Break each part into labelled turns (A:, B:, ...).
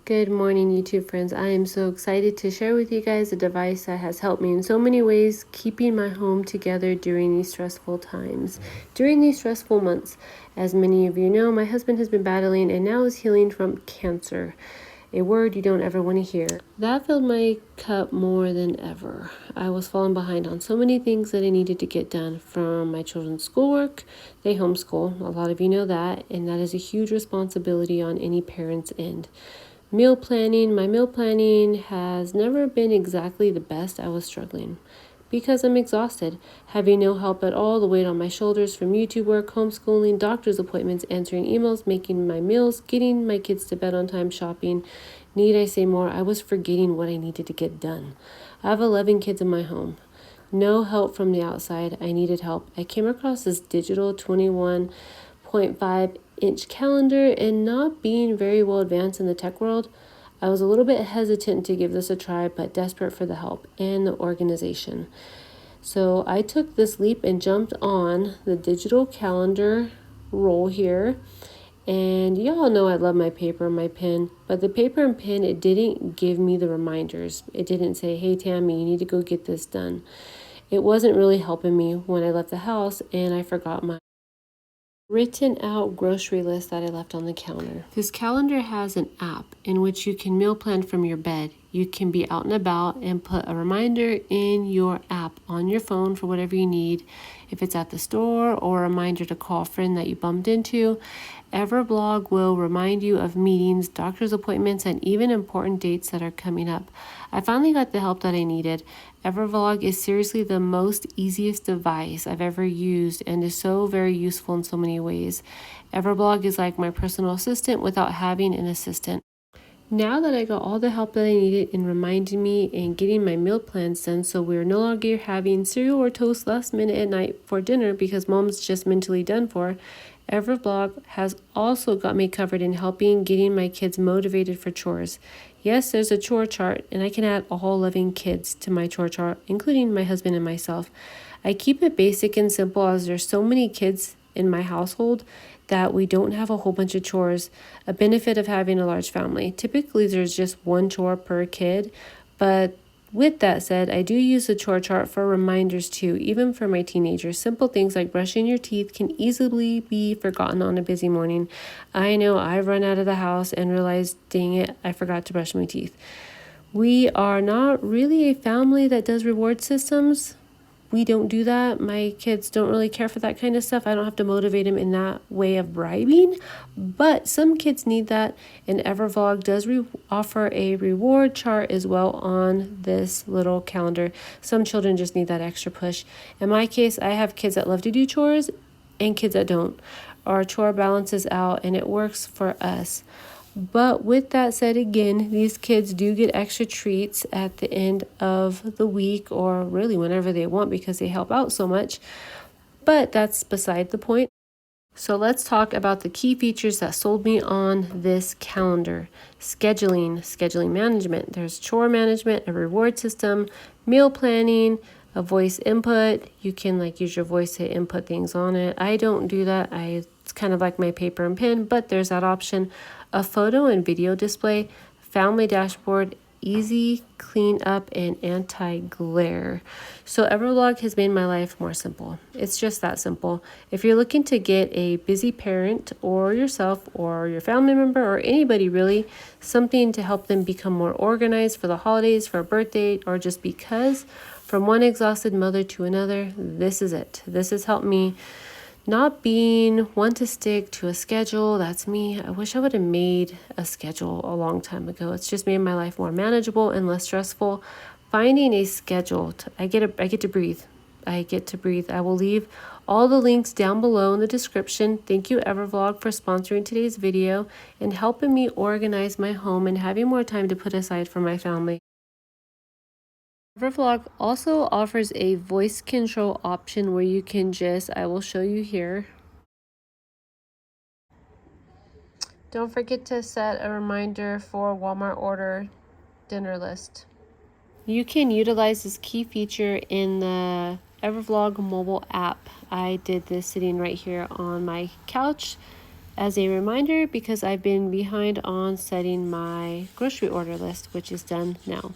A: Good morning, YouTube friends. I am so excited to share with you guys a device that has helped me in so many ways, keeping my home together during these stressful times, during these stressful months. As many of you know, my husband has been battling and now is healing from cancer. A word you don't ever want to hear. That filled my cup more than ever. I was falling behind on so many things that I needed to get done, from my children's schoolwork. They homeschool, a lot of you know that, and that is a huge responsibility on any parent's end. Meal planning. My meal planning has never been exactly the best. I was struggling because I'm exhausted, having no help at all, the weight on my shoulders from YouTube work, homeschooling, doctor's appointments, answering emails, making my meals, getting my kids to bed on time, shopping. Need I say more? I was forgetting what I needed to get done. I have 11 kids in my home. No help from the outside. I needed help. I came across this digital 21.5-inch calendar, and not being very well advanced in the tech world, I was a little bit hesitant to give this a try, but desperate for the help and the organization. So I took this leap and jumped on the digital calendar roll here. And y'all know I love my paper and my pen, but the paper and pen, it didn't give me the reminders. It didn't say, hey, Tammy, you need to go get this done. It wasn't really helping me when I left the house and I forgot my written out grocery list that I left on the counter. This calendar has an app in which you can meal plan from your bed. You can be out and about and put a reminder in your app on your phone for whatever you need. If it's at the store or a reminder to call a friend that you bumped into, Everblog will remind you of meetings, doctor's appointments, and even important dates that are coming up. I finally got the help that I needed. Everblog is seriously the most easiest device I've ever used and is so very useful in so many ways. Everblog is like my personal assistant without having an assistant. Now that I got all the help that I needed in reminding me and getting my meal plans done, so we're no longer having cereal or toast last minute at night for dinner because mom's just mentally done for, Everblog has also got me covered in helping getting my kids motivated for chores. Yes, there's a chore chart, and I can add all 11 kids to my chore chart, including my husband and myself. I keep it basic and simple as there's so many kids in my household that we don't have a whole bunch of chores, a benefit of having a large family. Typically, there's just one chore per kid, but with that said, I do use the chore chart for reminders too, even for my teenagers. Simple things like brushing your teeth can easily be forgotten on a busy morning. I know I've run out of the house and realized, dang it, I forgot to brush my teeth. We are not really a family that does reward systems. We don't do that. My kids don't really care for that kind of stuff. I don't have to motivate them in that way of bribing, but some kids need that, and Evervlog does offer a reward chart as well on this little calendar. Some children just need that extra push. In my case, I have kids that love to do chores and kids that don't. Our chore balances out and it works for us. But with that said, again, these kids do get extra treats at the end of the week, or really whenever they want, because they help out so much. But that's beside the point. So let's talk about the key features that sold me on this calendar. Scheduling management. There's chore management, a reward system, meal planning, a voice input. You can use your voice to input things on it. I don't do that. It's kind of like my paper and pen, but there's that option. A photo and video display, family dashboard, easy clean up, and anti-glare. So Everlog has made my life more simple. It's just that simple. If you're looking to get a busy parent or yourself or your family member or anybody really, something to help them become more organized for the holidays, for a birthday, or just because, from one exhausted mother to another, this is it. This has helped me. Not being one to stick to a schedule, that's me. I wish I would have made a schedule a long time ago. It's just made my life more manageable and less stressful. Finding a schedule, I get to breathe. I get to breathe. I will leave all the links down below in the description. Thank you, Evervlog, for sponsoring today's video and helping me organize my home and having more time to put aside for my family. Evervlog also offers a voice control option where you can I will show you here. Don't forget to set a reminder for Walmart order dinner list. You can utilize this key feature in the Evervlog mobile app. I did this sitting right here on my couch, as a reminder because I've been behind on setting my grocery order list, which is done now.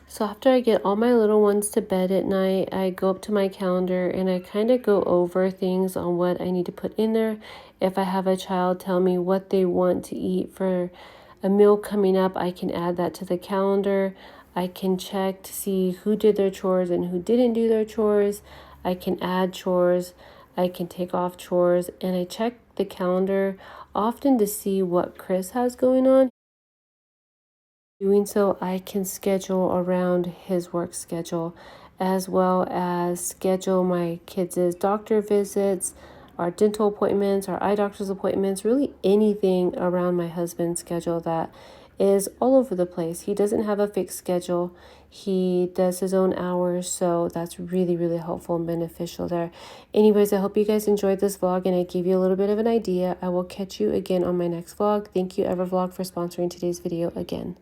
A: So after I get all my little ones to bed at night, I go up to my calendar and I kind of go over things on what I need to put in there. If I have a child tell me what they want to eat for a meal coming up, I can add that to the calendar. I can check to see who did their chores and who didn't do their chores. I can add chores. I can take off chores, and I check the calendar often to see what Chris has going on. Doing so, I can schedule around his work schedule, as well as schedule my kids' doctor visits, our dental appointments, our eye doctor's appointments, really anything around my husband's schedule that is all over the place. He doesn't have a fixed schedule. He does his own hours, so that's really, really helpful and beneficial there. Anyways, I hope you guys enjoyed this vlog and I gave you a little bit of an idea. I will catch you again on my next vlog. Thank you, Evervlog, for sponsoring today's video again.